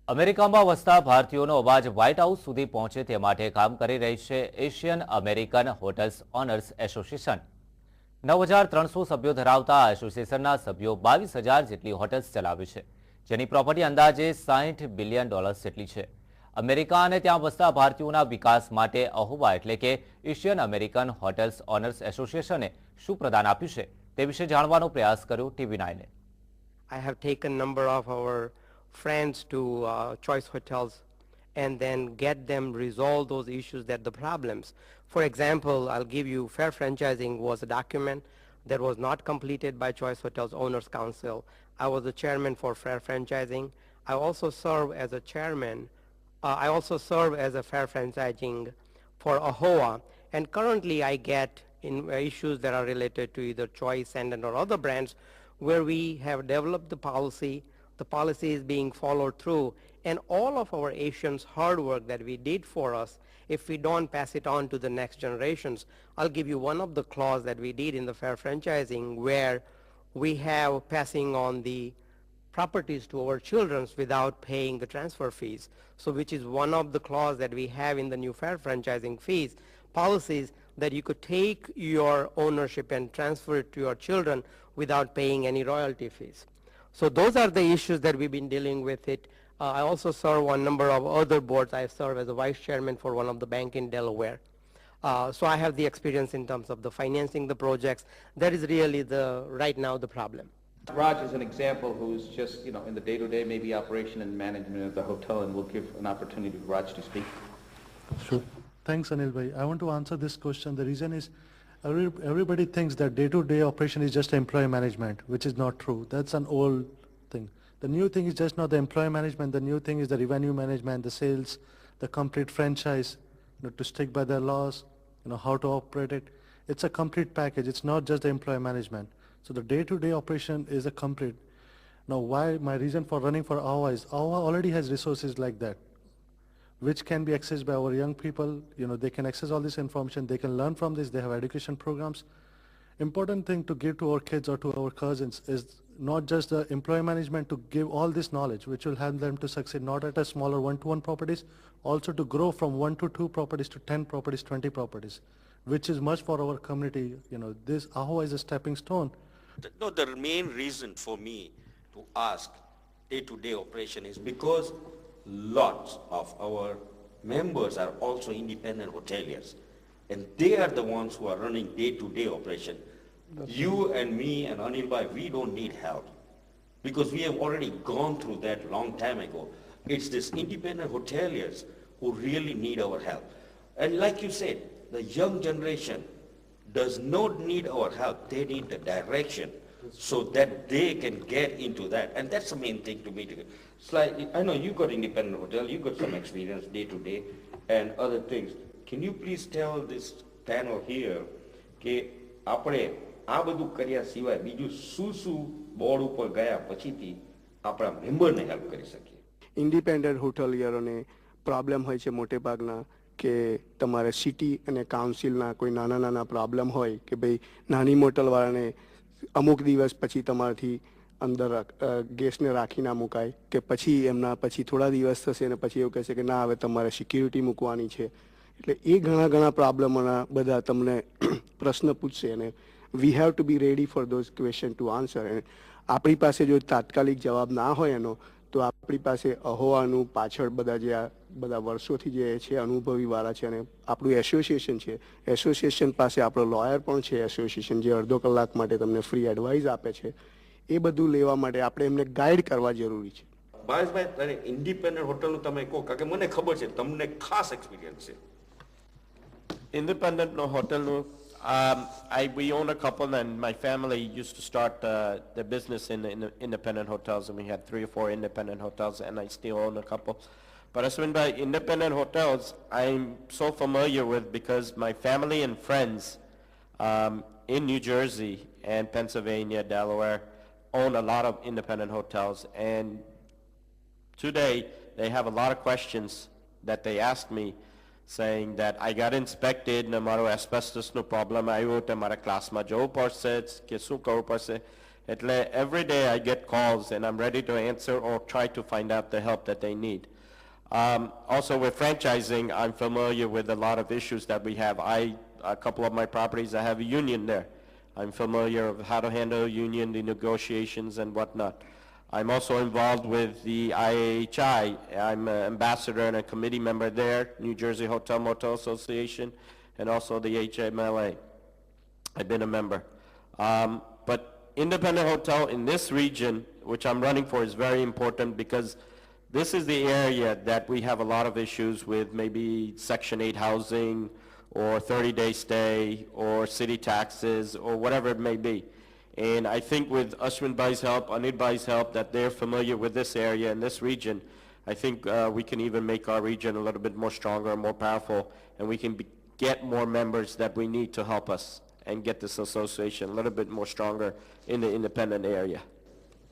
અમેરિકામાં વસતા ભારતીયોનો અવાજ વ્હાઇટ હાઉસ સુધી પહોંચે તે માટે કામ કરી રહી છે Asian American hotels owners association. 9,300 સભ્યો ધરાવતા આ એસોસિએશનના સભ્યો 22,000 જેટલી હોટલ્સ ચલાવે છે, જેની પ્રોપર્ટી અંદાજે $60 બિલિયન જેટલી છે. અમેરિકા અને ત્યાં વસતા ભારતીયોના વિકાસ માટે અહોવા એટલે કે એશિયન અમેરિકન હોટલ્સ ઓનર્સ એસોસિએશને શું પ્રદાન આપ્યું છે તે વિશે જાણવાનો પ્રયાસ કર્યો TV9એ. I have taken number of our friends to choice hotels and then get them resolve those issues that the problems. For example, I'll give you fair franchising was a document that was not completed by Choice Hotels Owners Council. I was the chairman for fair franchising. I also serve as a chairman. I also serve as a fair franchising for AAHOA, and currently I get in issues that are related to either Choice and or other brands where we have developed the policy. The policy is being followed through, and all of our Asians' hard work that we did for us, if we don't pass it on to the next generations. I'll give you one of the clause that we did in the fair franchising where we have passing on the properties to our children without paying the transfer fees. So which is one of the clause that we have in the new fair franchising fees policies, that you could take your ownership and transfer it to your children without paying any royalty fees. So those are the issues that we've been dealing with it. I also serve on a number of other boards. I serve as a vice chairman for one of the bank in Delaware. So I have the experience in terms of the financing the projects. That is really right now the problem. Raj is an example who's just, in the day-to-day maybe operation and management of the hotel, and we'll give an opportunity to Raj to speak. Sure. Thanks, Anil bhai. I want to answer this question. The reason is everybody thinks that day-to-day operation is just employee management, which is not true. That's an old thing. The new thing is just not the employee management. The new thing is the revenue management, the sales, the complete franchise, to stick by their laws, how to operate it. It's a complete package. It's not just the employee management. So the day-to-day operation is a complete. Now, why my reason for running for aahoa is aahoa already has resources like that, which can be accessed by our young people. They can access all this information. They can learn from this. They have education programs. Important thing to give to our kids or to our cousins is not just the employee management, to give all this knowledge, which will help them to succeed not at a smaller 1-to-1 properties, also to grow from 1 to 2 properties to 10 properties, 20 properties, which is much for our community. This aahoa is a stepping stone. No, the main reason for me to ask day-to-day operation is because lots of our members are also independent hoteliers, and they are the ones who are running day-to-day operation. You and me and Anil bhai, we don't need help because we have already gone through that long time ago. It's this independent hoteliers who really need our help. And like you said, the young generation does not need our help. They need the direction so that they can get into that. And that's the main thing to me. It's like, I know you got independent hotel, you got some experience day to day and other things. Can you please tell this panel here કે આપણે આ બધું કર્યા સિવાય બીજું શું board ઉપર ગયા પછીથી આપણા મેમ્બરને હેલ્પ કરી શકીએ? ઇન્ડિપેન્ડન્ટ હોટલિયરોને પ્રોબ્લેમ હોય છે મોટે ભાગના કે તમારે સિટી અને કાઉન્સિલના કોઈ નાના નાના પ્રોબ્લેમ હોય કે ભાઈ નાની મોટલવાળાને અમુક દિવસ પછી તમારાથી અંદર ગેસને રાખી ના મુકાય કે પછી એમના પછી થોડા દિવસ થશે અને પછી એવું કહેશે કે ના હવે તમારે સિક્યુરિટી મૂકવાની છે. એટલે એ ઘણા પ્રોબ્લેમોના બધા તમને પ્રશ્ન પૂછશે અને we have to be ready for those question to answer. અને આપણી પાસે જો તાત્કાલિક જવાબ ના હોય એનો તો આપણી પાસે અહોવાનું પાછળ બધા વર્ષોથી જે છે અનુભવીવાળા છે અને આપણું એસોસિએશન છે, એસોસિએશન પાસે આપણો લોયર પણ છે એસોસિએશન, જે અડધો કલાક માટે તમને ફ્રી એડવાઇસ આપે છે. એ બધું લેવા માટે આપણે એમને ગાઈડ કરવા જરૂરી છે. ભાવેશભાઈ, તારે ઇન્ડિપેન્ડન્ટ હોટલનું તમે કહો, કારણ કે મને ખબર છે તમને ખાસ એક્સપિરિયન્સ છે. Independent hotel, we own a couple, and my family used to start the business in independent hotels, and we had 3 or 4 independent hotels, and I still own a couple. But as by independent hotels, I'm so familiar with because my family and friends in New Jersey and Pennsylvania, Delaware, own a lot of independent hotels, and today they have a lot of questions that they ask me, saying that I got inspected, મારો asbestos નો problem આવ્યો તો મારા ક્લાસમાં જવું પડશે કે શું કરવું પડશે. Every day I get calls and I'm ready to answer or try to find out the help that they need. Also with franchising, I'm familiar with a lot of issues that we have. A couple of my properties, I have a union there. I'm familiar of how to handle a union, the negotiations and whatnot. I'm also involved with the IAHI. I'm an ambassador and a committee member there, New Jersey Hotel Motel Association, and also the HMLA. I've been a member. But independent hotel in this region, which I'm running for, is very important because this is the area that we have a lot of issues with, maybe Section 8 housing, or 30-day stay, or city taxes, or whatever it may be. And I think with Ashwin Bhai's help, Anil Bhai's help, that they're familiar with this area and this region, I think we can even make our region a little bit more stronger and more powerful, and we can get more members that we need to help us and get this association a little bit more stronger in the independent area.